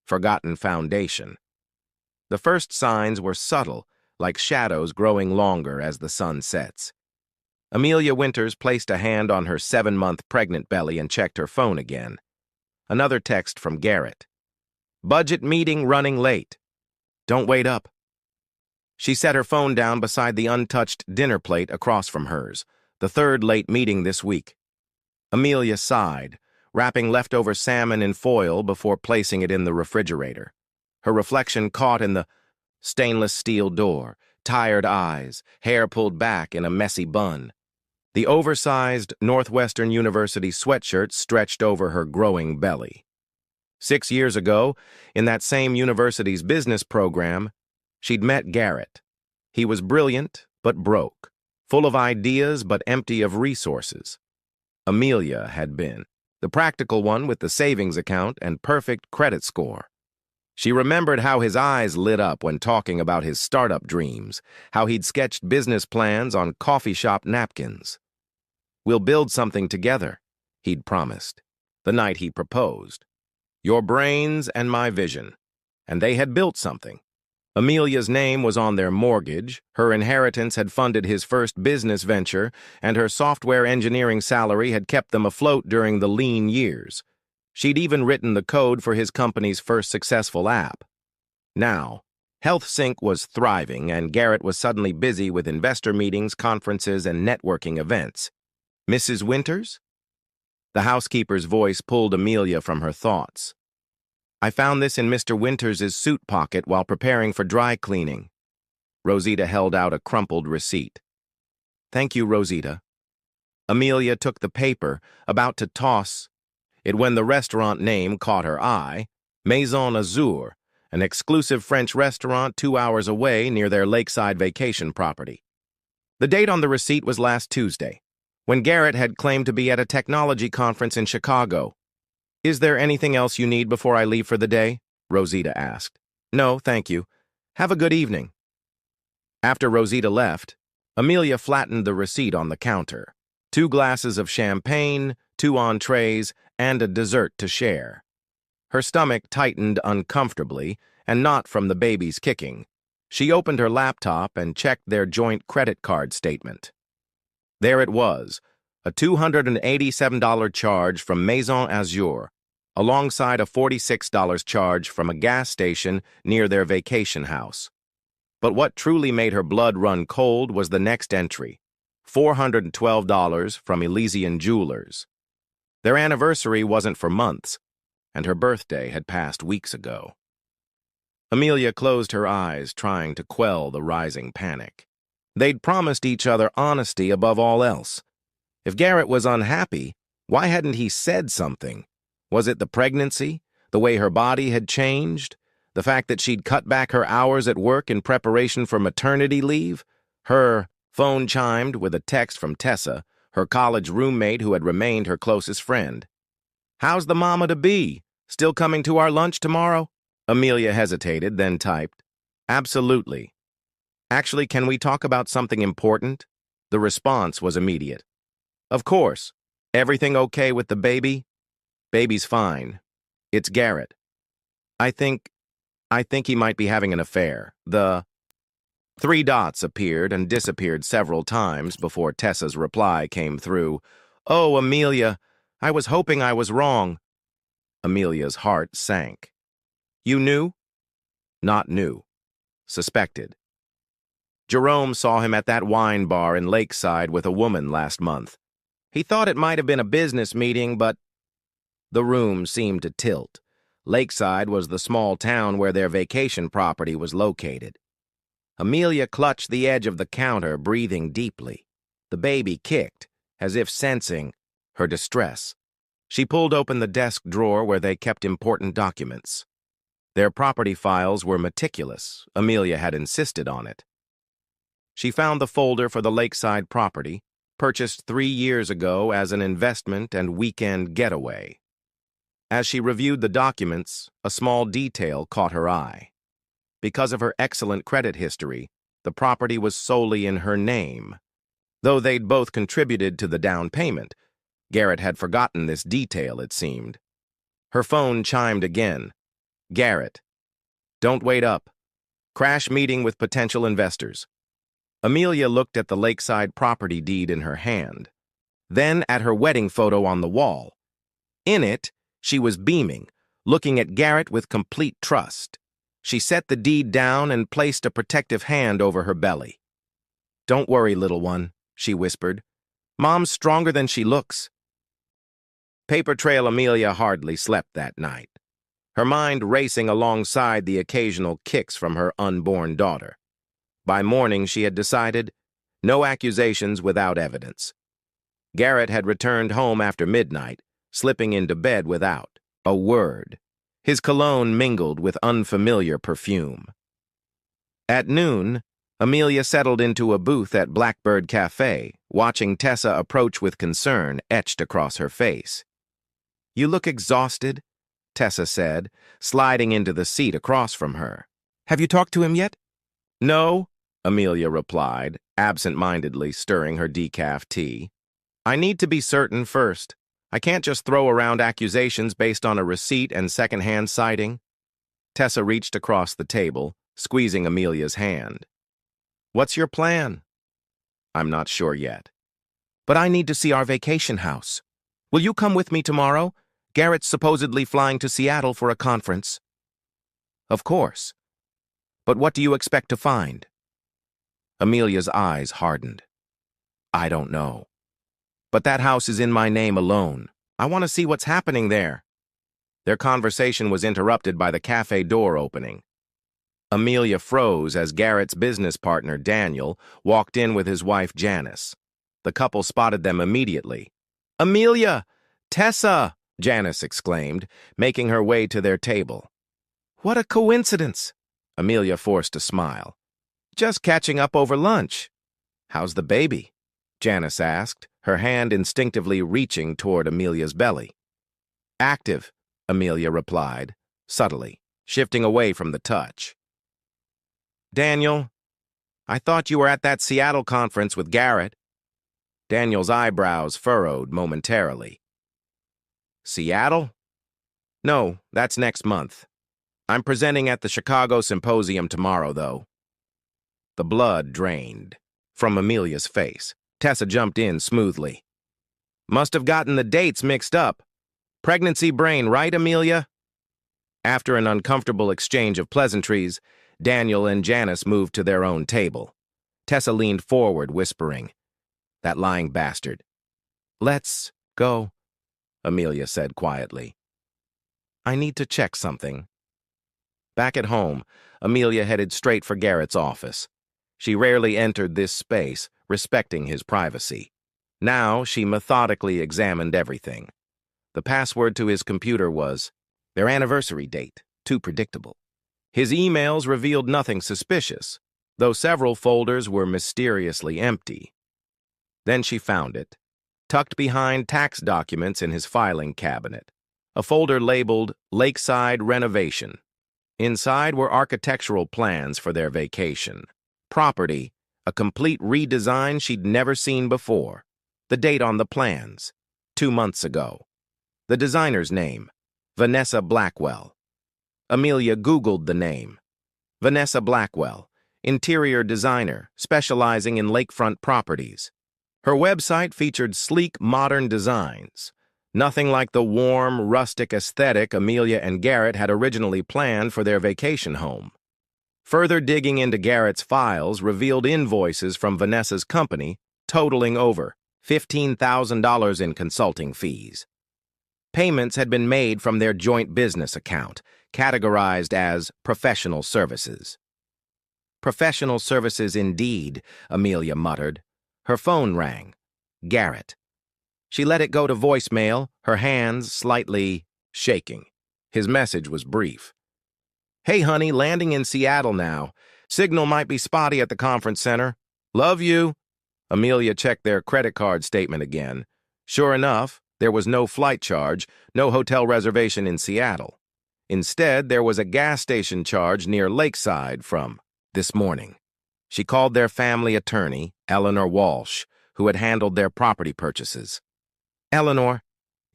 forgotten foundation. The first signs were subtle, like shadows growing longer as the sun sets. Amelia Winters placed a hand on her 7-month pregnant belly and checked her phone again. Another text from Garrett. Budget meeting running late. Don't wait up. She set her phone down beside the untouched dinner plate across from hers, the third late meeting this week. Amelia sighed, wrapping leftover salmon in foil before placing it in the refrigerator. Her reflection caught in the stainless steel door, tired eyes, hair pulled back in a messy bun. The oversized Northwestern University sweatshirt stretched over her growing belly. 6 years ago, in that same university's business program, she'd met Garrett. He was brilliant, but broke, full of ideas but empty of resources. Amelia had been, the practical one with the savings account and perfect credit score. She remembered how his eyes lit up when talking about his startup dreams, how he'd sketched business plans on coffee shop napkins. We'll build something together, he'd promised, the night he proposed. Your brains and my vision. And they had built something. Amelia's name was on their mortgage, her inheritance had funded his first business venture, and her software engineering salary had kept them afloat during the lean years. She'd even written the code for his company's first successful app. Now, HealthSync was thriving, and Garrett was suddenly busy with investor meetings, conferences, and networking events. Mrs. Winters? The housekeeper's voice pulled Amelia from her thoughts. I found this in Mr. Winters' suit pocket while preparing for dry cleaning. Rosita held out a crumpled receipt. Thank you, Rosita. Amelia took the paper, about to toss it when the restaurant name caught her eye, Maison Azur, an exclusive French restaurant 2 hours away near their lakeside vacation property. The date on the receipt was last Tuesday, when Garrett had claimed to be at a technology conference in Chicago. Is there anything else you need before I leave for the day? Rosita asked. No, thank you. Have a good evening. After Rosita left, Amelia flattened the receipt on the counter. 2 glasses of champagne, 2 entrees, and a dessert to share. Her stomach tightened uncomfortably, and not from the baby's kicking. She opened her laptop and checked their joint credit card statement. There it was, a $287 charge from Maison Azur, alongside a $46 charge from a gas station near their vacation house. But what truly made her blood run cold was the next entry, $412 from Elysian Jewelers. Their anniversary wasn't for months, and her birthday had passed weeks ago. Amelia closed her eyes, trying to quell the rising panic. They'd promised each other honesty above all else. If Garrett was unhappy, why hadn't he said something? Was it the pregnancy, the way her body had changed, the fact that she'd cut back her hours at work in preparation for maternity leave? Her phone chimed with a text from Tessa, her college roommate who had remained her closest friend. How's the mama-to-be? Still coming to our lunch tomorrow? Amelia hesitated, then typed, Absolutely. Actually, can we talk about something important? The response was immediate. Of course. Everything okay with the baby? Baby's fine. It's Garrett. I think he might be having an affair. The 3 dots appeared and disappeared several times before Tessa's reply came through. Oh, Amelia, I was hoping I was wrong. Amelia's heart sank. You knew? Not knew. Suspected. Jerome saw him at that wine bar in Lakeside with a woman last month. He thought it might have been a business meeting, but the room seemed to tilt. Lakeside was the small town where their vacation property was located. Amelia clutched the edge of the counter, breathing deeply. The baby kicked, as if sensing her distress. She pulled open the desk drawer where they kept important documents. Their property files were meticulous. Amelia had insisted on it. She found the folder for the Lakeside property, purchased 3 years ago as an investment and weekend getaway. As she reviewed the documents, a small detail caught her eye. Because of her excellent credit history, the property was solely in her name. Though they'd both contributed to the down payment, Garrett had forgotten this detail, it seemed. Her phone chimed again. Garrett. Don't wait up. Crash meeting with potential investors. Amelia looked at the lakeside property deed in her hand, then at her wedding photo on the wall. In it, she was beaming, looking at Garrett with complete trust. She set the deed down and placed a protective hand over her belly. "Don't worry, little one," she whispered. "Mom's stronger than she looks." Paper Trail Amelia hardly slept that night, her mind racing alongside the occasional kicks from her unborn daughter. By morning, she had decided, no accusations without evidence. Garrett had returned home after midnight, slipping into bed without a word. His cologne mingled with unfamiliar perfume. At noon, Amelia settled into a booth at Blackbird Cafe, watching Tessa approach with concern etched across her face. "You look exhausted," Tessa said, sliding into the seat across from her. "Have you talked to him yet?" "No," Amelia replied, absent-mindedly stirring her decaf tea. "I need to be certain first. I can't just throw around accusations based on a receipt and second-hand citing." Tessa reached across the table, squeezing Amelia's hand. "What's your plan?" "I'm not sure yet. But I need to see our vacation house. Will you come with me tomorrow? Garrett's supposedly flying to Seattle for a conference." "Of course. But what do you expect to find?" Amelia's eyes hardened. "I don't know. But that house is in my name alone. I want to see what's happening there." Their conversation was interrupted by the cafe door opening. Amelia froze as Garrett's business partner, Daniel, walked in with his wife, Janice. The couple spotted them immediately. "Amelia! Tessa!" Janice exclaimed, making her way to their table. "What a coincidence!" Amelia forced a smile. "Just catching up over lunch." "How's the baby?" Janice asked, her hand instinctively reaching toward Amelia's belly. "Active," Amelia replied, subtly, shifting away from the touch. "Daniel, I thought you were at that Seattle conference with Garrett." Daniel's eyebrows furrowed momentarily. "Seattle? No, that's next month. I'm presenting at the Chicago Symposium tomorrow, though." The blood drained from Amelia's face. Tessa jumped in smoothly. "Must have gotten the dates mixed up. Pregnancy brain, right, Amelia?" After an uncomfortable exchange of pleasantries, Daniel and Janice moved to their own table. Tessa leaned forward, whispering, "That lying bastard." "Let's go," Amelia said quietly. "I need to check something." Back at home, Amelia headed straight for Garrett's office. She rarely entered this space, respecting his privacy. Now she methodically examined everything. The password to his computer was their anniversary date, too predictable. His emails revealed nothing suspicious, though several folders were mysteriously empty. Then she found it, tucked behind tax documents in his filing cabinet, a folder labeled Lakeside Renovation. Inside were architectural plans for their vacation. Property, a complete redesign she'd never seen before. The date on the plans, 2 months ago. The designer's name, Vanessa Blackwell. Amelia Googled the name. Vanessa Blackwell, interior designer, specializing in lakefront properties. Her website featured sleek, modern designs, nothing like the warm, rustic aesthetic Amelia and Garrett had originally planned for their vacation home. Further digging into Garrett's files revealed invoices from Vanessa's company totaling over $15,000 in consulting fees. Payments had been made from their joint business account, categorized as professional services. "Professional services indeed," Amelia muttered. Her phone rang. Garrett. She let it go to voicemail, her hands slightly shaking. His message was brief. "Hey, honey, landing in Seattle now. Signal might be spotty at the conference center. Love you." Amelia checked their credit card statement again. Sure enough, there was no flight charge, no hotel reservation in Seattle. Instead, there was a gas station charge near Lakeside from this morning. She called their family attorney, Eleanor Walsh, who had handled their property purchases. "Eleanor,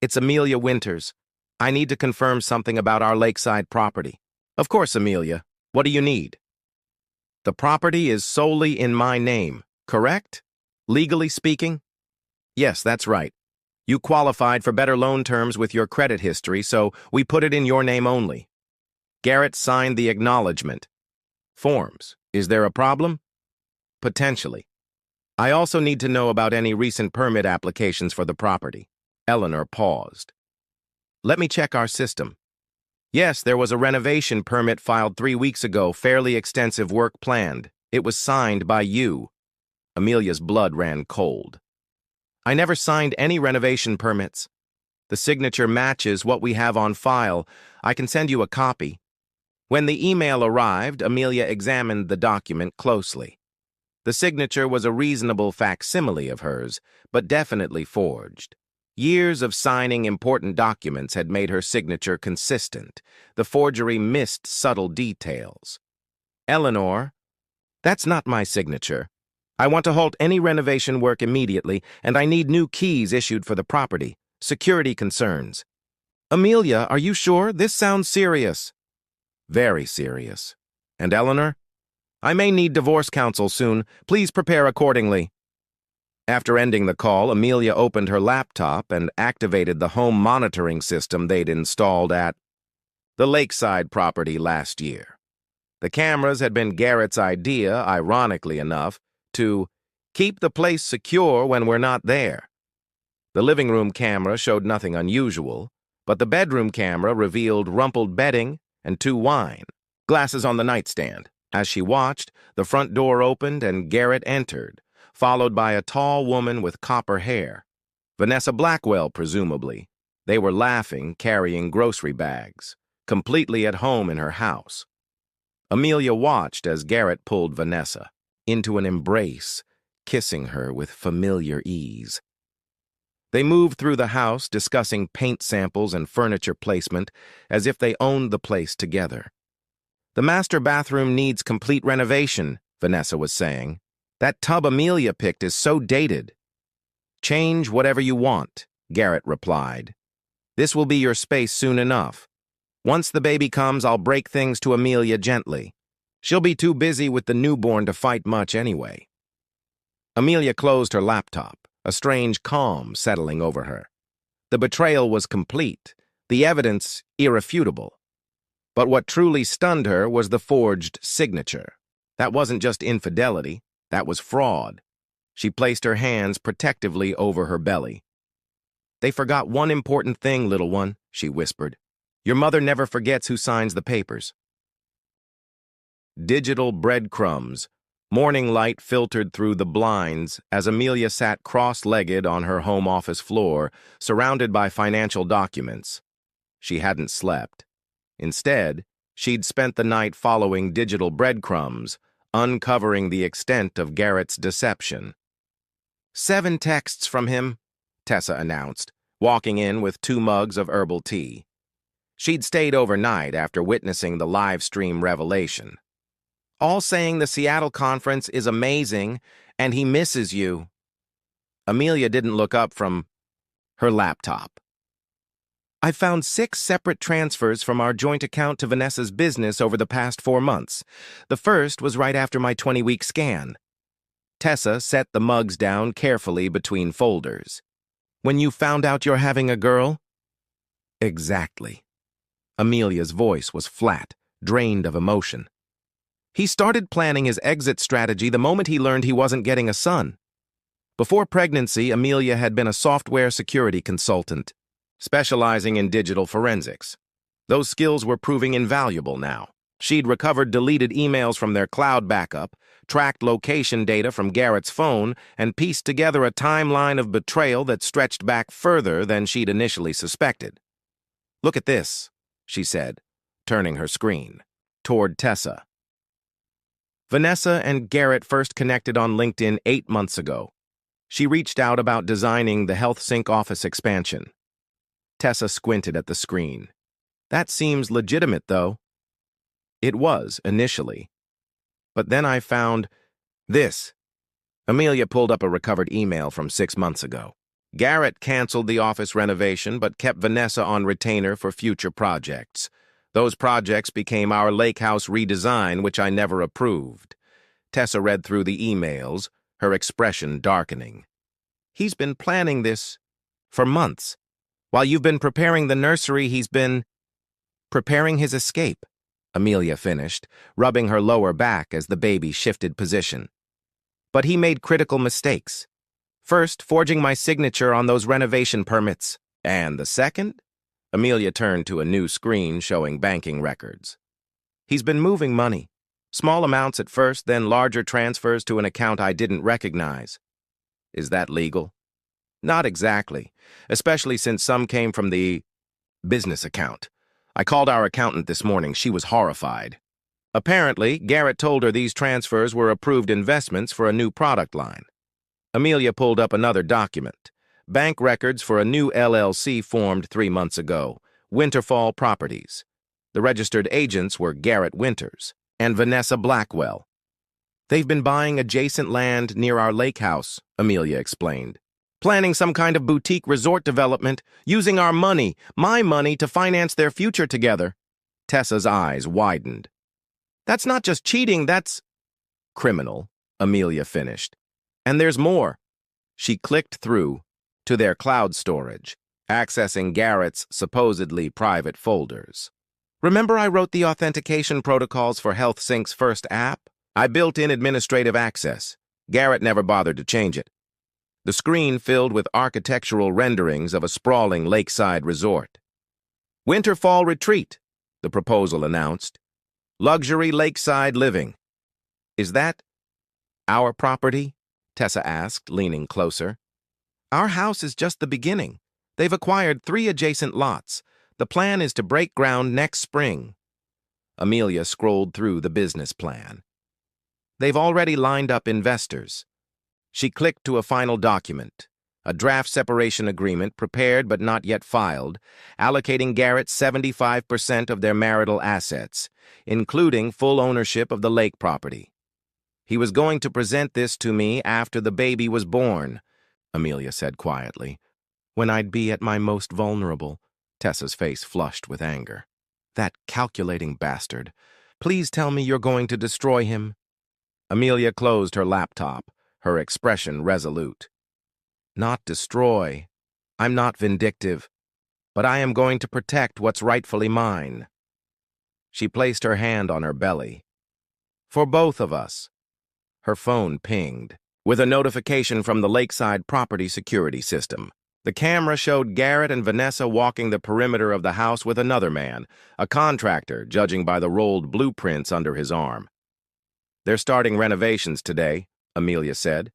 it's Amelia Winters. I need to confirm something about our Lakeside property." Of course, Amelia. What do you need? The property is solely in my name, correct? Legally speaking? Yes, that's right. You qualified for better loan terms with your credit history, so we put it in your name only. Garrett signed the acknowledgement. Forms. Is there a problem? Potentially. I also need to know about any recent permit applications for the property. Eleanor paused. Let me check our system. Yes, there was a renovation permit filed 3 weeks ago, fairly extensive work planned. It was signed by you. Amelia's blood ran cold. I never signed any renovation permits. The signature matches what we have on file. I can send you a copy. When the email arrived, Amelia examined the document closely. The signature was a reasonable facsimile of hers, but definitely forged. Years of signing important documents had made her signature consistent. The forgery missed subtle details. Eleanor, that's not my signature. I want to halt any renovation work immediately, and I need new keys issued for the property. Security concerns. Amelia, are you sure? This sounds serious. Very serious. And Eleanor? I may need divorce counsel soon. Please prepare accordingly. After ending the call, Amelia opened her laptop and activated the home monitoring system they'd installed at the lakeside property last year. The cameras had been Garrett's idea, ironically enough, to keep the place secure when we're not there. The living room camera showed nothing unusual, but the bedroom camera revealed rumpled bedding and 2 wine glasses on the nightstand. As she watched, the front door opened and Garrett entered, followed by a tall woman with copper hair. Vanessa Blackwell, presumably. They were laughing, carrying grocery bags, completely at home in her house. Amelia watched as Garrett pulled Vanessa into an embrace, kissing her with familiar ease. They moved through the house, discussing paint samples and furniture placement, as if they owned the place together. The master bathroom needs complete renovation, Vanessa was saying. That tub Amelia picked is so dated. Change whatever you want, Garrett replied. This will be your space soon enough. Once the baby comes, I'll break things to Amelia gently. She'll be too busy with the newborn to fight much anyway. Amelia closed her laptop, a strange calm settling over her. The betrayal was complete, the evidence irrefutable. But what truly stunned her was the forged signature. That wasn't just infidelity, that was fraud. She placed her hands protectively over her belly. They forgot one important thing, little one, she whispered. Your mother never forgets who signs the papers. Digital breadcrumbs. Morning light filtered through the blinds as Amelia sat cross-legged on her home office floor, surrounded by financial documents. She hadn't slept. Instead, she'd spent the night following digital breadcrumbs, uncovering the extent of Garrett's deception. 7 texts from him, Tessa announced, walking in with 2 mugs of herbal tea. She'd stayed overnight after witnessing the live stream revelation. All saying the Seattle conference is amazing and he misses you. Amelia didn't look up from her laptop. I found 6 separate transfers from our joint account to Vanessa's business over the past 4 months. The first was right after my 20-week scan. Tessa set the mugs down carefully between folders. When you found out you're having a girl? Exactly. Amelia's voice was flat, drained of emotion. He started planning his exit strategy the moment he learned he wasn't getting a son. Before pregnancy, Amelia had been a software security consultant, specializing in digital forensics. Those skills were proving invaluable now. She'd recovered deleted emails from their cloud backup, tracked location data from Garrett's phone, and pieced together a timeline of betrayal that stretched back further than she'd initially suspected. Look at this, she said, turning her screen toward Tessa. Vanessa and Garrett first connected on LinkedIn 8 months ago. She reached out about designing the HealthSync office expansion. Tessa squinted at the screen. That seems legitimate, though. It was, initially. But then I found this. Amelia pulled up a recovered email from 6 months ago. Garrett canceled the office renovation but kept Vanessa on retainer for future projects. Those projects became our lakehouse redesign, which I never approved. Tessa read through the emails, her expression darkening. He's been planning this for months. While you've been preparing the nursery, he's been preparing his escape, Amelia finished, rubbing her lower back as the baby shifted position. But he made critical mistakes. First, forging my signature on those renovation permits. And the second? Amelia turned to a new screen showing banking records. He's been moving money. Small amounts at first, then larger transfers to an account I didn't recognize. Is that legal? Not exactly, especially since some came from the business account. I called our accountant this morning. She was horrified. Apparently, Garrett told her these transfers were approved investments for a new product line. Amelia pulled up another document. Bank records for a new LLC formed 3 months ago, Winterfall Properties. The registered agents were Garrett Winters and Vanessa Blackwell. They've been buying adjacent land near our lake house, Amelia explained. Planning some kind of boutique resort development, using our money, my money, to finance their future together. Tessa's eyes widened. That's not just cheating, that's criminal, Amelia finished. And there's more. She clicked through to their cloud storage, accessing Garrett's supposedly private folders. Remember I wrote the authentication protocols for HealthSync's first app? I built in administrative access. Garrett never bothered to change it. The screen filled with architectural renderings of a sprawling lakeside resort. Winterfall Retreat, the proposal announced. Luxury lakeside living. Is that our property? Tessa asked, leaning closer. Our house is just the beginning. They've acquired 3 adjacent lots. The plan is to break ground next spring. Amelia scrolled through the business plan. They've already lined up investors. She clicked to a final document, a draft separation agreement prepared but not yet filed, allocating Garrett 75% of their marital assets, including full ownership of the lake property. He was going to present this to me after the baby was born, Amelia said quietly. When I'd be at my most vulnerable. Tessa's face flushed with anger. That calculating bastard. Please tell me you're going to destroy him. Amelia closed her laptop, her expression resolute. Not destroy. I'm not vindictive, but I am going to protect what's rightfully mine. She placed her hand on her belly. For both of us. Her phone pinged, with a notification from the Lakeside Property Security System. The camera showed Garrett and Vanessa walking the perimeter of the house with another man, a contractor, judging by the rolled blueprints under his arm. They're starting renovations today, Amelia said.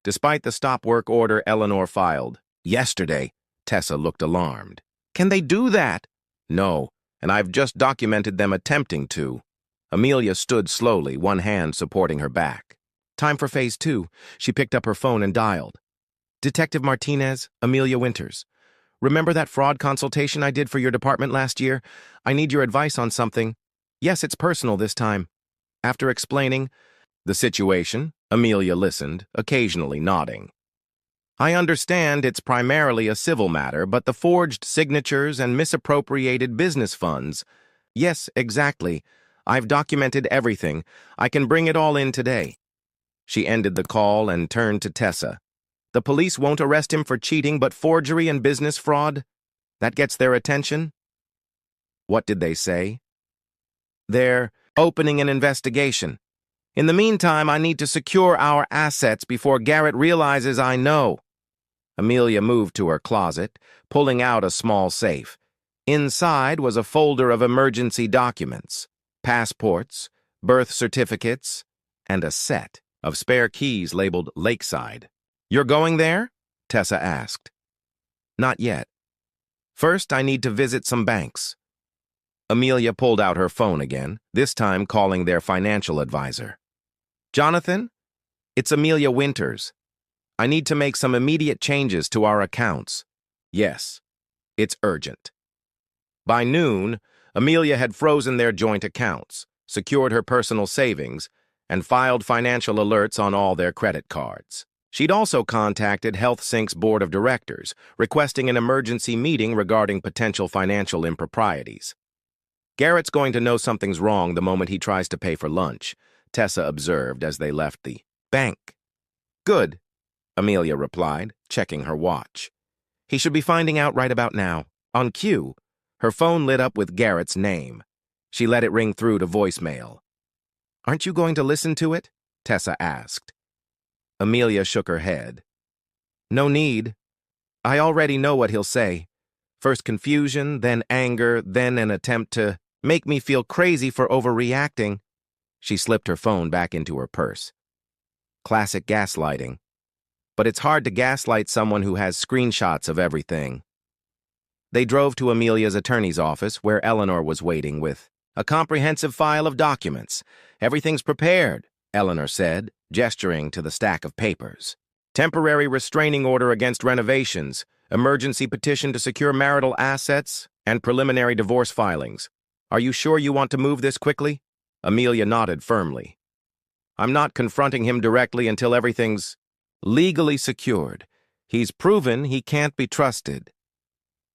Despite the stop work order Eleanor filed. Yesterday, Tessa looked alarmed. Can they do that? No, and I've just documented them attempting to. Amelia stood slowly, one hand supporting her back. Time for phase 2. She picked up her phone and dialed. Detective Martinez, Amelia Winters. Remember that fraud consultation I did for your department last year? I need your advice on something. Yes, it's personal this time. After explaining the situation, Amelia listened, occasionally nodding. I understand it's primarily a civil matter, but the forged signatures and misappropriated business funds. Yes, exactly. I've documented everything. I can bring it all in today. She ended the call and turned to Tessa. The police won't arrest him for cheating, but forgery and business fraud? That gets their attention? What did they say? They're opening an investigation. In the meantime, I need to secure our assets before Garrett realizes I know. Amelia moved to her closet, pulling out a small safe. Inside was a folder of emergency documents, passports, birth certificates, and a set of spare keys labeled Lakeside. You're going there? Tessa asked. Not yet. First, I need to visit some banks. Amelia pulled out her phone again, this time calling their financial advisor. Jonathan, it's Amelia Winters. I need to make some immediate changes to our accounts. Yes, it's urgent. By noon, Amelia had frozen their joint accounts, secured her personal savings, and filed financial alerts on all their credit cards. She'd also contacted HealthSync's board of directors, requesting an emergency meeting regarding potential financial improprieties. Garrett's going to know something's wrong the moment he tries to pay for lunch, Tessa observed as they left the bank. Good, Amelia replied, checking her watch. He should be finding out right about now. On cue, her phone lit up with Garrett's name. She let it ring through to voicemail. Aren't you going to listen to it? Tessa asked. Amelia shook her head. No need. I already know what he'll say. First confusion, then anger, then an attempt to make me feel crazy for overreacting. She slipped her phone back into her purse. Classic gaslighting. But it's hard to gaslight someone who has screenshots of everything. They drove to Amelia's attorney's office, where Eleanor was waiting with a comprehensive file of documents. Everything's prepared, Eleanor said, gesturing to the stack of papers. Temporary restraining order against renovations, emergency petition to secure marital assets, and preliminary divorce filings. Are you sure you want to move this quickly? Amelia nodded firmly. I'm not confronting him directly until everything's legally secured. He's proven he can't be trusted.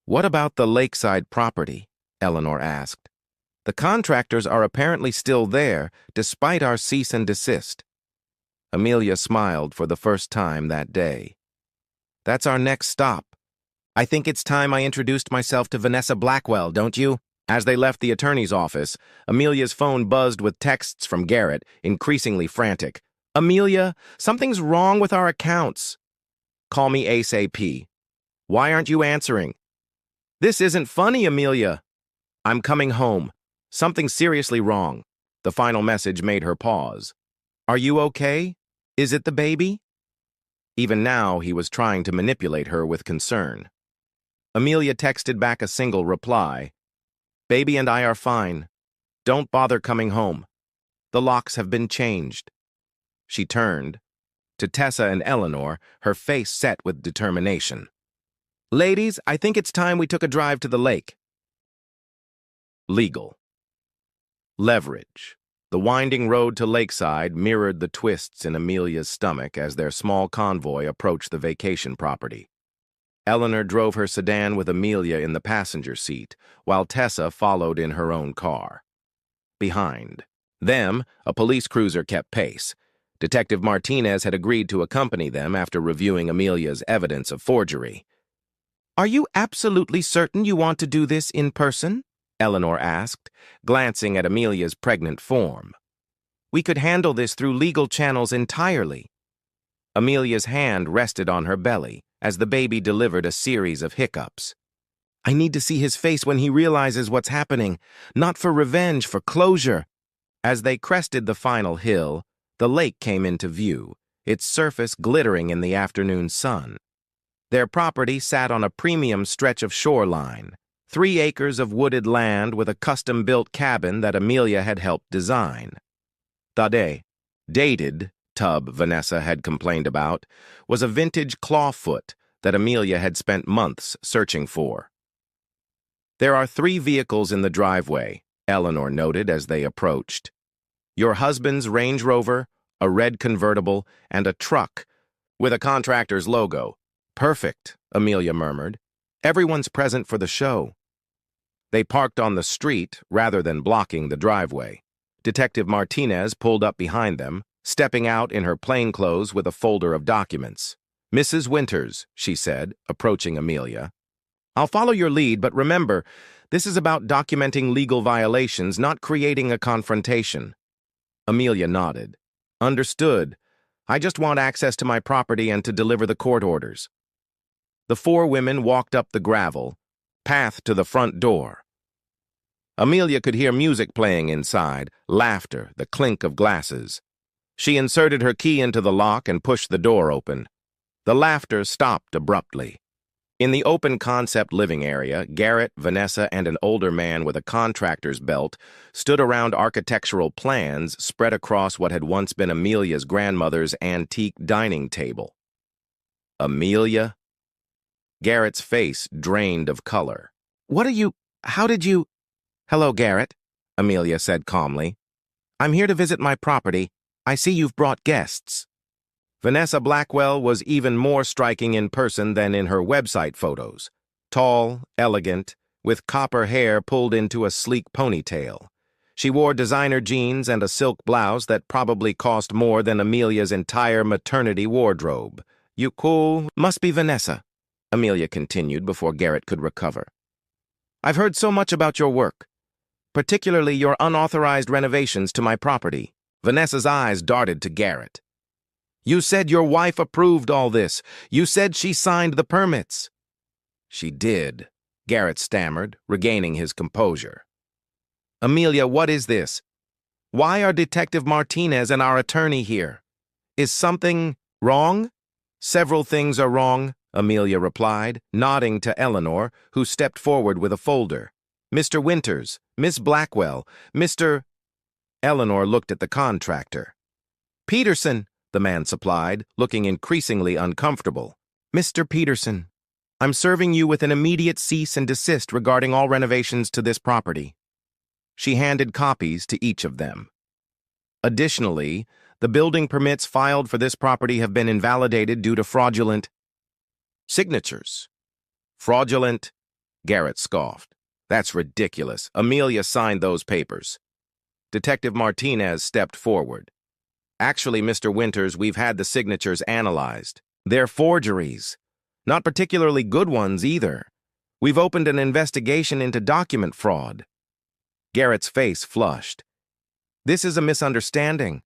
What about the lakeside property? Eleanor asked. The contractors are apparently still there, despite our cease and desist. Amelia smiled for the first time that day. That's our next stop. I think it's time I introduced myself to Vanessa Blackwell, don't you? As they left the attorney's office, Amelia's phone buzzed with texts from Garrett, increasingly frantic. Amelia, something's wrong with our accounts. Call me ASAP. Why aren't you answering? This isn't funny, Amelia. I'm coming home. Something's seriously wrong. The final message made her pause. Are you okay? Is it the baby? Even now, he was trying to manipulate her with concern. Amelia texted back a single reply. Baby and I are fine. Don't bother coming home. The locks have been changed. She turned. To Tessa and Eleanor, her face set with determination. Ladies, I think it's time we took a drive to the lake. Legal. Leverage. The winding road to Lakeside mirrored the twists in Amelia's stomach as their small convoy approached the vacation property. Eleanor drove her sedan with Amelia in the passenger seat, while Tessa followed in her own car. Behind them, a police cruiser kept pace. Detective Martinez had agreed to accompany them after reviewing Amelia's evidence of forgery. Are you absolutely certain you want to do this in person? Eleanor asked, glancing at Amelia's pregnant form. We could handle this through legal channels entirely. Amelia's hand rested on her belly as the baby delivered a series of hiccups. I need to see his face when he realizes what's happening, not for revenge, for closure. As they crested the final hill, the lake came into view, its surface glittering in the afternoon sun. Their property sat on a premium stretch of shoreline, 3 acres of wooded land with a custom-built cabin that Amelia had helped design. The dated tub Vanessa had complained about was a vintage clawfoot that Amelia had spent months searching for. There are 3 vehicles in the driveway, Eleanor noted as they approached. Your husband's Range Rover, a red convertible, and a truck with a contractor's logo. Perfect, Amelia murmured. Everyone's present for the show. They parked on the street rather than blocking the driveway. Detective Martinez pulled up behind them, stepping out in her plainclothes with a folder of documents. Mrs. Winters, she said, approaching Amelia. I'll follow your lead, but remember, this is about documenting legal violations, not creating a confrontation. Amelia nodded. Understood. I just want access to my property and to deliver the court orders. The 4 women walked up the gravel, path to the front door. Amelia could hear music playing inside, laughter, the clink of glasses. She inserted her key into the lock and pushed the door open. The laughter stopped abruptly. In the open-concept living area, Garrett, Vanessa, and an older man with a contractor's belt stood around architectural plans spread across what had once been Amelia's grandmother's antique dining table. Amelia? Garrett's face drained of color. How did you... Hello, Garrett, Amelia said calmly. I'm here to visit my property. I see you've brought guests. Vanessa Blackwell was even more striking in person than in her website photos. Tall, elegant, with copper hair pulled into a sleek ponytail. She wore designer jeans and a silk blouse that probably cost more than Amelia's entire maternity wardrobe. "You cool? Must be Vanessa," Amelia continued before Garrett could recover. "I've heard so much about your work, particularly your unauthorized renovations to my property." Vanessa's eyes darted to Garrett. "You said your wife approved all this. You said she signed the permits." "She did," Garrett stammered, regaining his composure. "Amelia, what is this? Why are Detective Martinez and our attorney here? Is something wrong?" "Several things are wrong," Amelia replied, nodding to Eleanor, who stepped forward with a folder. "Mr. Winters, Miss Blackwell, Mr. Eleanor looked at the contractor. "Peterson," the man supplied, looking increasingly uncomfortable. "Mr. Peterson, I'm serving you with an immediate cease and desist regarding all renovations to this property." She handed copies to each of them. "Additionally, the building permits filed for this property have been invalidated due to fraudulent signatures." "Fraudulent?" Garrett scoffed. "That's ridiculous. Amelia signed those papers." Detective Martinez stepped forward. "Actually, Mr. Winters, we've had the signatures analyzed. They're forgeries. Not particularly good ones, either. We've opened an investigation into document fraud." Garrett's face flushed. "This is a misunderstanding.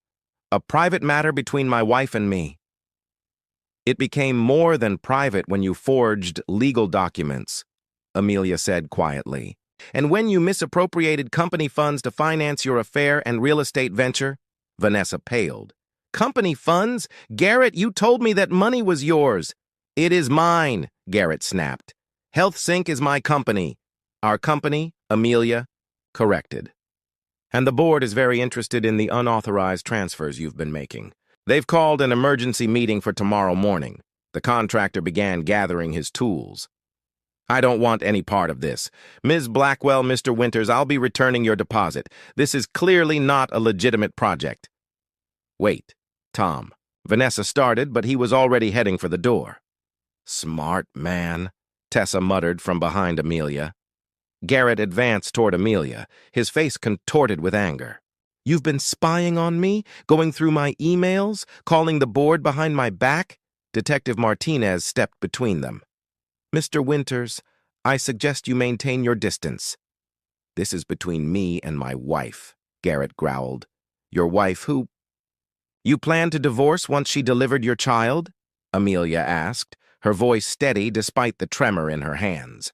A private matter between my wife and me." "It became more than private when you forged legal documents," Amelia said quietly. "And when you misappropriated company funds to finance your affair and real estate venture." Vanessa paled. "Company funds? Garrett, you told me that money was yours." "It is mine," Garrett snapped. "HealthSync is my company." "Our company," Amelia corrected. "And the board is very interested in the unauthorized transfers you've been making. They've called an emergency meeting for tomorrow morning." The contractor began gathering his tools. "I don't want any part of this. Ms. Blackwell, Mr. Winters, I'll be returning your deposit. This is clearly not a legitimate project." "Wait, Tom." Vanessa started, but he was already heading for the door. "Smart man," Tessa muttered from behind Amelia. Garrett advanced toward Amelia, his face contorted with anger. "You've been spying on me, going through my emails, calling the board behind my back?" Detective Martinez stepped between them. "Mr. Winters, I suggest you maintain your distance." "This is between me and my wife," Garrett growled. "Your wife who—" "You plan to divorce once she delivered your child?" Amelia asked, her voice steady despite the tremor in her hands.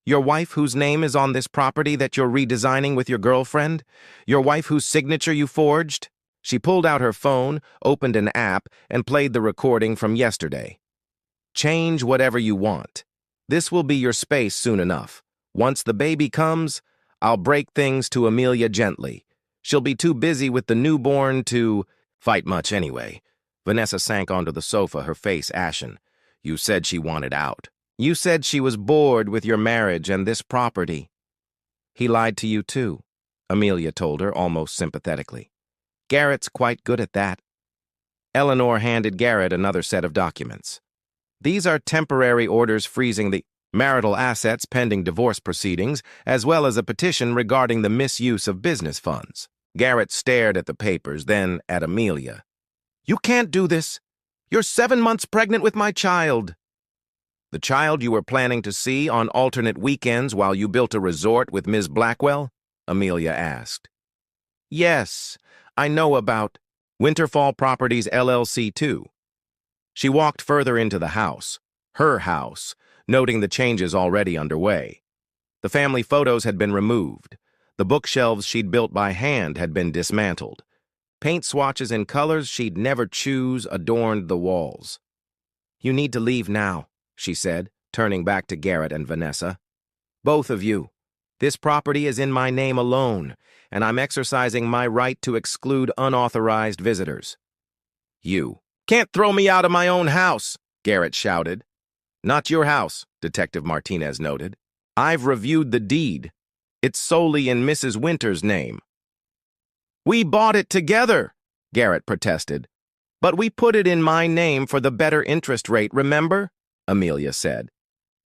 "Your wife whose name is on this property that you're redesigning with your girlfriend? Your wife whose signature you forged?" She pulled out her phone, opened an app, and played the recording from yesterday. "Change whatever you want. This will be your space soon enough. Once the baby comes, I'll break things to Amelia gently. She'll be too busy with the newborn to fight much anyway." Vanessa sank onto the sofa, her face ashen. "You said she wanted out. You said she was bored with your marriage and this property." "He lied to you too," Amelia told her, almost sympathetically. "Garrett's quite good at that." Eleanor handed Garrett another set of documents. "These are temporary orders freezing the marital assets pending divorce proceedings, as well as a petition regarding the misuse of business funds." Garrett stared at the papers, then at Amelia. "You can't do this. You're 7 months pregnant with my child." "The child you were planning to see on alternate weekends while you built a resort with Ms. Blackwell?" Amelia asked. "Yes, I know about Winterfall Properties LLC too." She walked further into the house, her house, noting the changes already underway. The family photos had been removed. The bookshelves she'd built by hand had been dismantled. Paint swatches in colors she'd never choose adorned the walls. "You need to leave now," she said, turning back to Garrett and Vanessa. "Both of you. This property is in my name alone, and I'm exercising my right to exclude unauthorized visitors." "You can't throw me out of my own house," Garrett shouted. "Not your house," Detective Martinez noted. "I've reviewed the deed. It's solely in Mrs. Winters' name." "We bought it together," Garrett protested. "But we put it in my name for the better interest rate, remember?" Amelia said.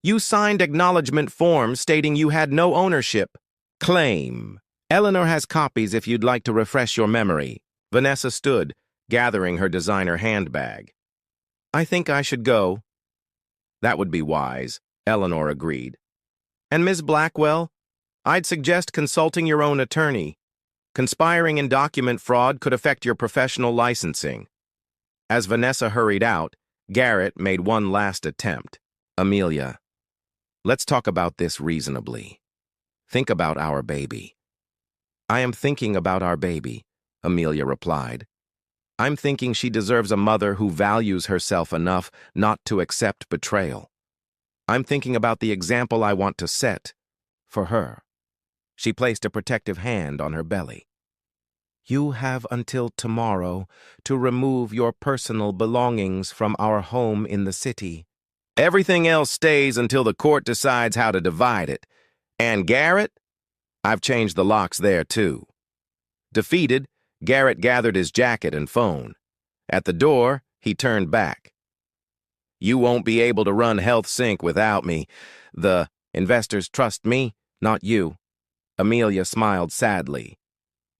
You signed acknowledgement forms stating you had no ownership. Claim. Eleanor has copies if you'd like to refresh your memory. Vanessa stood, gathering her designer handbag. I think I should go. That would be wise, Eleanor agreed. And Ms. Blackwell, I'd suggest consulting your own attorney. Conspiring in document fraud could affect your professional licensing. As Vanessa hurried out, Garrett made one last attempt. Amelia, let's talk about this reasonably. Think about our baby. I am thinking about our baby, Amelia replied. I'm thinking she deserves a mother who values herself enough not to accept betrayal. I'm thinking about the example I want to set for her. She placed a protective hand on her belly. You have until tomorrow to remove your personal belongings from our home in the city. Everything else stays until the court decides how to divide it. And Garrett? I've changed the locks there too. Defeated, Garrett gathered his jacket and phone. At the door, he turned back. You won't be able to run Health Sync without me. The investors trust me, not you. Amelia smiled sadly.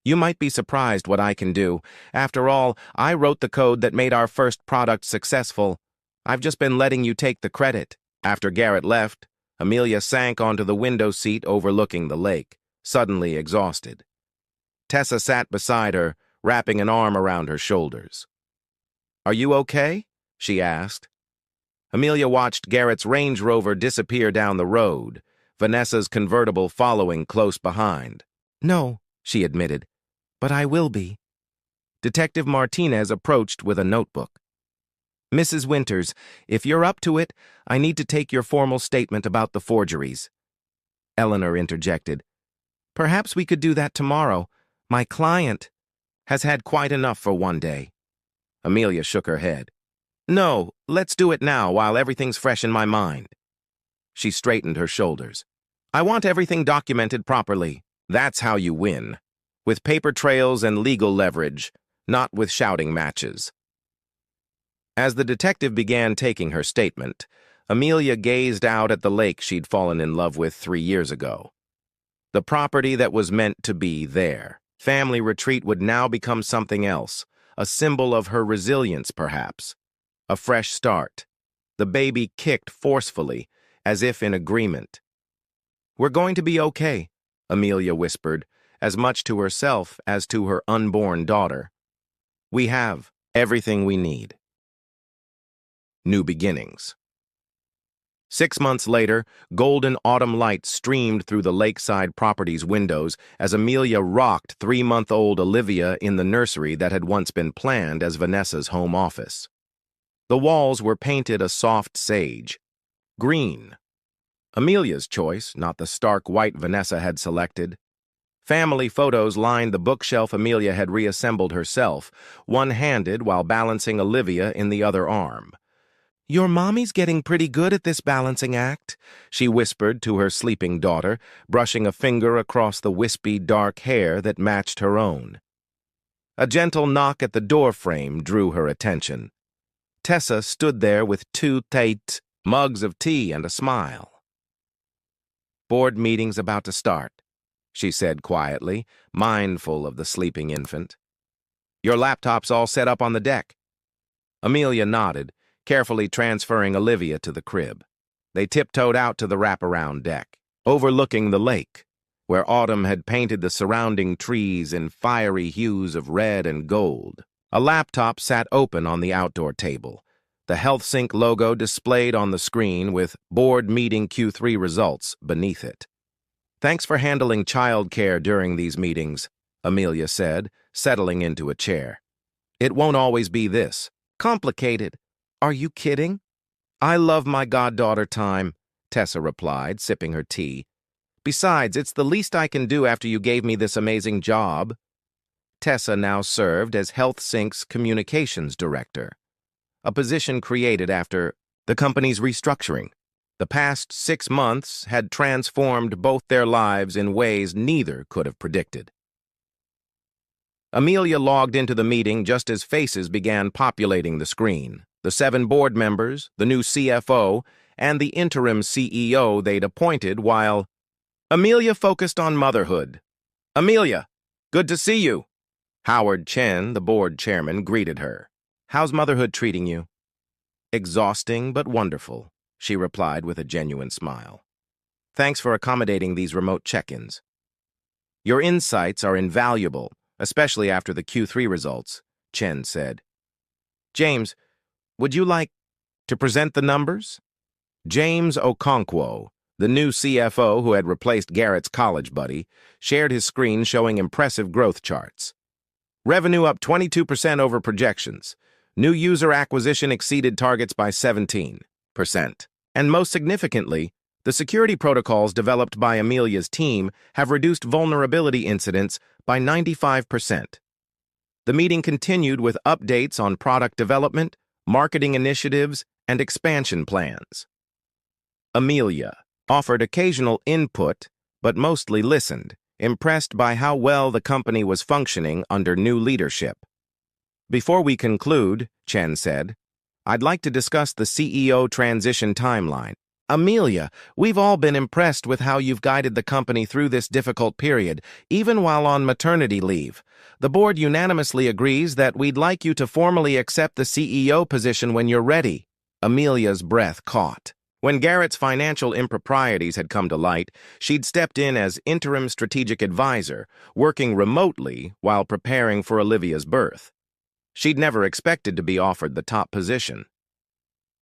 You might be surprised what I can do. After all, I wrote the code that made our first product successful. I've just been letting you take the credit. After Garrett left, Amelia sank onto the window seat overlooking the lake, suddenly exhausted. Tessa sat beside her, wrapping an arm around her shoulders. Are you okay? She asked. Amelia watched Garrett's Range Rover disappear down the road, Vanessa's convertible following close behind. No, she admitted, but I will be. Detective Martinez approached with a notebook. Mrs. Winters, if you're up to it, I need to take your formal statement about the forgeries. Eleanor interjected. Perhaps we could do that tomorrow. My client has had quite enough for one day. Amelia shook her head. No, let's do it now while everything's fresh in my mind. She straightened her shoulders. I want everything documented properly. That's how you win. With paper trails and legal leverage, not with shouting matches. As the detective began taking her statement, Amelia gazed out at the lake she'd fallen in love with 3 years ago. The property that was meant to be there. Family retreat would now become something else, a symbol of her resilience, perhaps. A fresh start. The baby kicked forcefully, as if in agreement. We're going to be okay, Amelia whispered, as much to herself as to her unborn daughter. We have everything we need. New beginnings. 6 months later, golden autumn light streamed through the lakeside property's windows as Amelia rocked 3-month-old Olivia in the nursery that had once been planned as Vanessa's home office. The walls were painted a soft sage, green. Amelia's choice, not the stark white Vanessa had selected. Family photos lined the bookshelf Amelia had reassembled herself, one-handed while balancing Olivia in the other arm. Your mommy's getting pretty good at this balancing act, she whispered to her sleeping daughter, brushing a finger across the wispy dark hair that matched her own. A gentle knock at the door frame drew her attention. Tessa stood there with 2 tight mugs of tea and a smile. Board meeting's about to start, she said quietly, mindful of the sleeping infant. Your laptop's all set up on the deck. Amelia nodded, carefully transferring Olivia to the crib. They tiptoed out to the wraparound deck, overlooking the lake, where autumn had painted the surrounding trees in fiery hues of red and gold. A laptop sat open on the outdoor table, the HealthSync logo displayed on the screen with Board Meeting Q3 results beneath it. Thanks for handling childcare during these meetings, Amelia said, settling into a chair. It won't always be this complicated. Are you kidding? I love my goddaughter time, Tessa replied, sipping her tea. Besides, it's the least I can do after you gave me this amazing job. Tessa now served as HealthSync's communications director, a position created after the company's restructuring. The past 6 months had transformed both their lives in ways neither could have predicted. Amelia logged into the meeting just as faces began populating the screen. the 7 board members, the new CFO, and the interim CEO they'd appointed while Amelia focused on motherhood. "Amelia, good to see you." Howard Chen, the board chairman, greeted her. "How's motherhood treating you?" "Exhausting but wonderful," she replied with a genuine smile. "Thanks for accommodating these remote check-ins. Your insights are invaluable, especially after the Q3 results," Chen said. "James, would you like to present the numbers?" James Okonkwo, the new CFO who had replaced Garrett's college buddy, shared his screen showing impressive growth charts. Revenue up 22% over projections. New user acquisition exceeded targets by 17%. And most significantly, the security protocols developed by Amelia's team have reduced vulnerability incidents by 95%. The meeting continued with updates on product development, marketing initiatives, and expansion plans. Amelia offered occasional input, but mostly listened, impressed by how well the company was functioning under new leadership. "Before we conclude," Chen said, "I'd like to discuss the CEO transition timeline. Amelia, we've all been impressed with how you've guided the company through this difficult period, even while on maternity leave. The board unanimously agrees that we'd like you to formally accept the CEO position when you're ready." Amelia's breath caught. When Garrett's financial improprieties had come to light, she'd stepped in as interim strategic advisor, working remotely while preparing for Olivia's birth. She'd never expected to be offered the top position.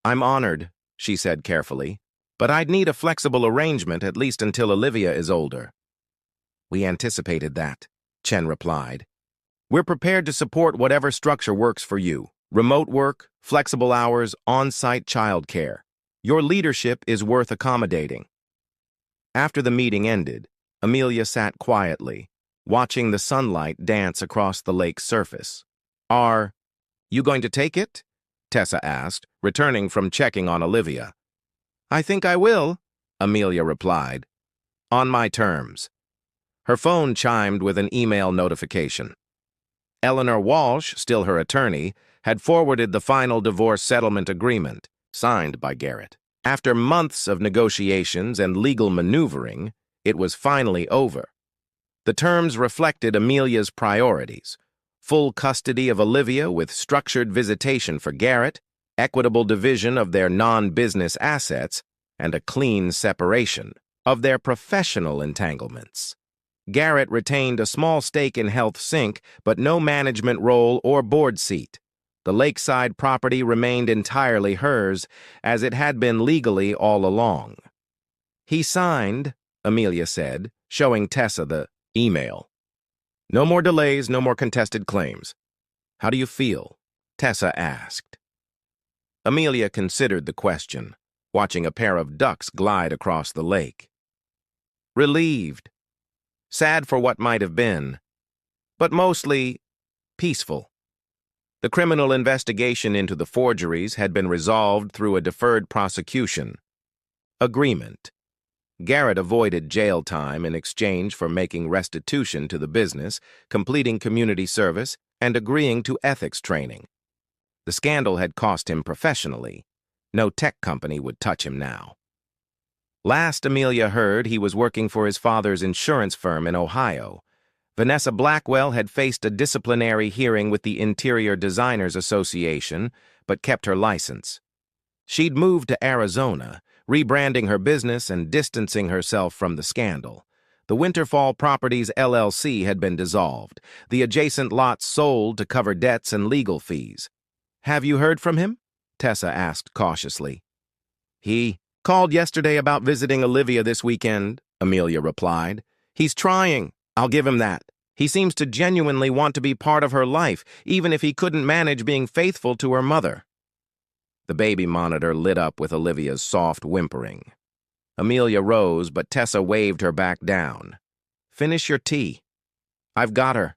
"I'm honored," she said carefully, "but I'd need a flexible arrangement at least until Olivia is older." "We anticipated that," Chen replied. "We're prepared to support whatever structure works for you. Remote work, flexible hours, on-site childcare. Your leadership is worth accommodating." After the meeting ended, Amelia sat quietly, watching the sunlight dance across the lake's surface. "Are you going to take it?" Tessa asked, returning from checking on Olivia. "I think I will," Amelia replied. "On my terms." Her phone chimed with an email notification. Eleanor Walsh, still her attorney, had forwarded the final divorce settlement agreement, signed by Garrett. After months of negotiations and legal maneuvering, it was finally over. The terms reflected Amelia's priorities: full custody of Olivia with structured visitation for Garrett, equitable division of their non-business assets, and a clean separation of their professional entanglements. Garrett retained a small stake in Health Sync, but no management role or board seat. The lakeside property remained entirely hers, as it had been legally all along. "He signed," Amelia said, showing Tessa the email. "No more delays, no more contested claims. How do you feel?" Tessa asked. Amelia considered the question, watching a pair of ducks glide across the lake. "Relieved. Sad for what might have been, but mostly peaceful. The criminal investigation into the forgeries had been resolved through a deferred prosecution agreement. Garrett avoided jail time in exchange for making restitution to the business, completing community service, and agreeing to ethics training. The scandal had cost him professionally. No tech company would touch him now. Last Amelia heard, he was working for his father's insurance firm in Ohio. Vanessa Blackwell had faced a disciplinary hearing with the Interior Designers Association, but kept her license. She'd moved to Arizona, rebranding her business and distancing herself from the scandal. The Winterfall Properties LLC had been dissolved, the adjacent lots sold to cover debts and legal fees. "Have you heard from him?" Tessa asked cautiously. "He called yesterday about visiting Olivia this weekend," Amelia replied. "He's trying. I'll give him that. He seems to genuinely want to be part of her life, even if he couldn't manage being faithful to her mother." The baby monitor lit up with Olivia's soft whimpering. Amelia rose, but Tessa waved her back down. "Finish your tea. I've got her."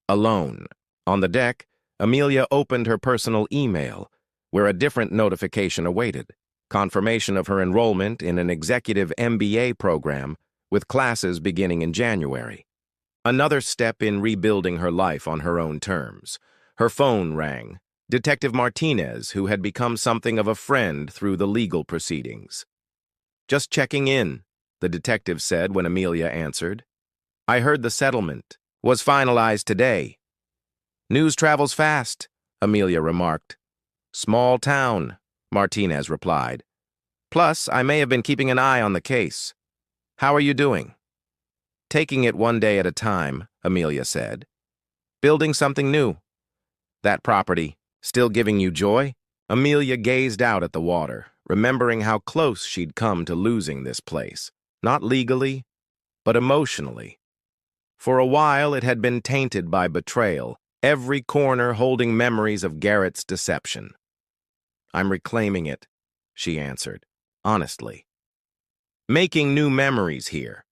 Alone, on the deck, Amelia opened her personal email, where a different notification awaited: confirmation of her enrollment in an executive MBA program, with classes beginning in January. Another step in rebuilding her life on her own terms. Her phone rang. Detective Martinez, who had become something of a friend through the legal proceedings. "Just checking in," the detective said when Amelia answered. "I heard the settlement was finalized today." "News travels fast," Amelia remarked. "Small town," Martinez replied. "Plus, I may have been keeping an eye on the case. How are you doing?" "Taking it one day at a time," Amelia said. "Building something new. That property still giving you joy?" Amelia gazed out at the water, remembering how close she'd come to losing this place. Not legally, but emotionally. For a while, it had been tainted by betrayal, every corner holding memories of Garrett's deception. "I'm reclaiming it," she answered, honestly. "Making new memories here."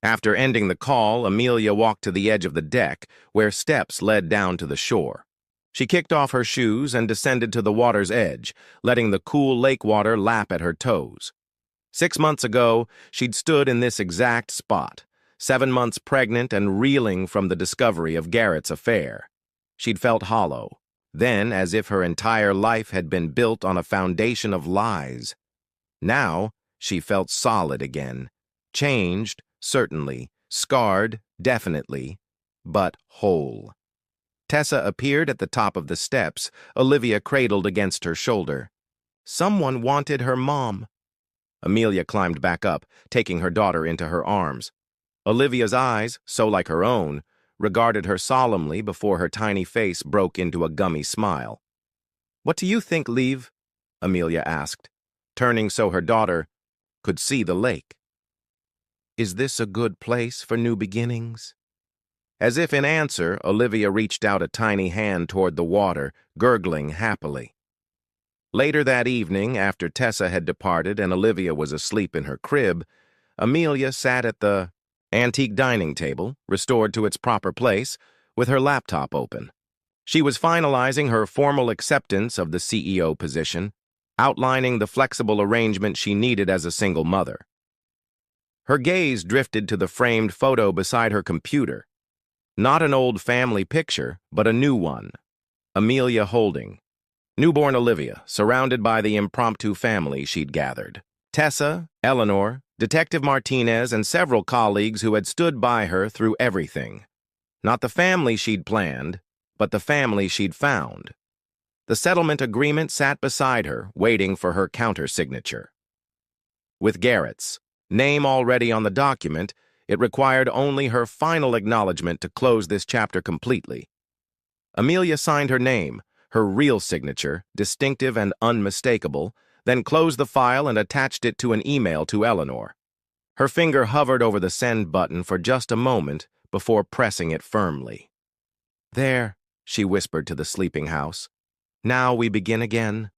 After ending the call, Amelia walked to the edge of the deck, where steps led down to the shore. She kicked off her shoes and descended to the water's edge, letting the cool lake water lap at her toes. 6 months ago, she'd stood in this exact spot, 7 months pregnant and reeling from the discovery of Garrett's affair. She'd felt hollow, then as if her entire life had been built on a foundation of lies. Now, she felt solid again, changed, certainly, scarred, definitely, but whole. Tessa appeared at the top of the steps, Olivia cradled against her shoulder. Someone wanted her mom. Amelia climbed back up, taking her daughter into her arms. Olivia's eyes, so like her own, regarded her solemnly before her tiny face broke into a gummy smile. "What do you think, Liv?" Amelia asked, turning so her daughter could see the lake. "Is this a good place for new beginnings?" As if in answer, Olivia reached out a tiny hand toward the water, gurgling happily. Later that evening, after Tessa had departed and Olivia was asleep in her crib, Amelia sat at the antique dining table, restored to its proper place, with her laptop open. She was finalizing her formal acceptance of the CEO position, outlining the flexible arrangement she needed as a single mother. Her gaze drifted to the framed photo beside her computer. Not an old family picture, but a new one. Amelia holding newborn Olivia, surrounded by the impromptu family she'd gathered. Tessa, Eleanor, Detective Martinez, and several colleagues who had stood by her through everything. Not the family she'd planned, but the family she'd found. The settlement agreement sat beside her, waiting for her counter-signature. With Garrett's name already on the document, it required only her final acknowledgement to close this chapter completely. Amelia signed her name, her real signature, distinctive and unmistakable, then closed the file and attached it to an email to Eleanor. Her finger hovered over the send button for just a moment before pressing it firmly. "There," she whispered to the sleeping house. "Now we begin again."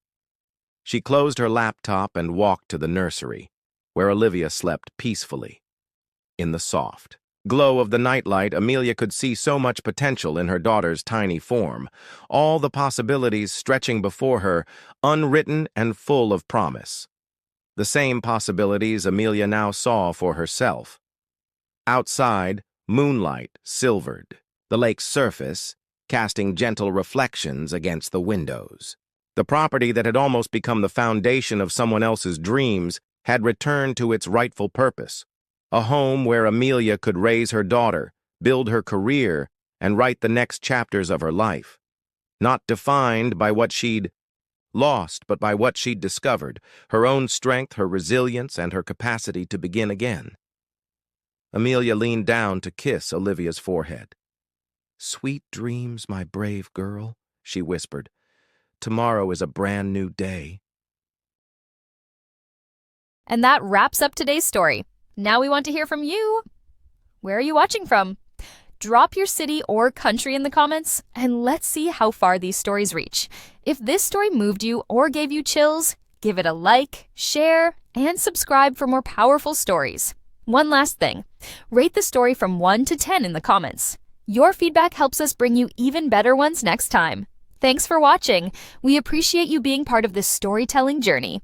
She closed her laptop and walked to the nursery, where Olivia slept peacefully. In the soft glow of the nightlight, Amelia could see so much potential in her daughter's tiny form, all the possibilities stretching before her, unwritten and full of promise. The same possibilities Amelia now saw for herself. Outside, moonlight silvered the lake's surface, casting gentle reflections against the windows. The property that had almost become the foundation of someone else's dreams had returned to its rightful purpose. A home where Amelia could raise her daughter, build her career, and write the next chapters of her life. Not defined by what she'd lost, but by what she'd discovered, her own strength, her resilience, and her capacity to begin again. Amelia leaned down to kiss Olivia's forehead. "Sweet dreams, my brave girl," she whispered. "Tomorrow is a brand new day." And that wraps up today's story. Now we want to hear from you. Where are you watching from? Drop your city or country in the comments, and let's see how far these stories reach. If this story moved you or gave you chills, give it a like, share, and subscribe for more powerful stories. One last thing, rate the story from 1 to 10 in the comments. Your feedback helps us bring you even better ones next time. Thanks for watching. We appreciate you being part of this storytelling journey.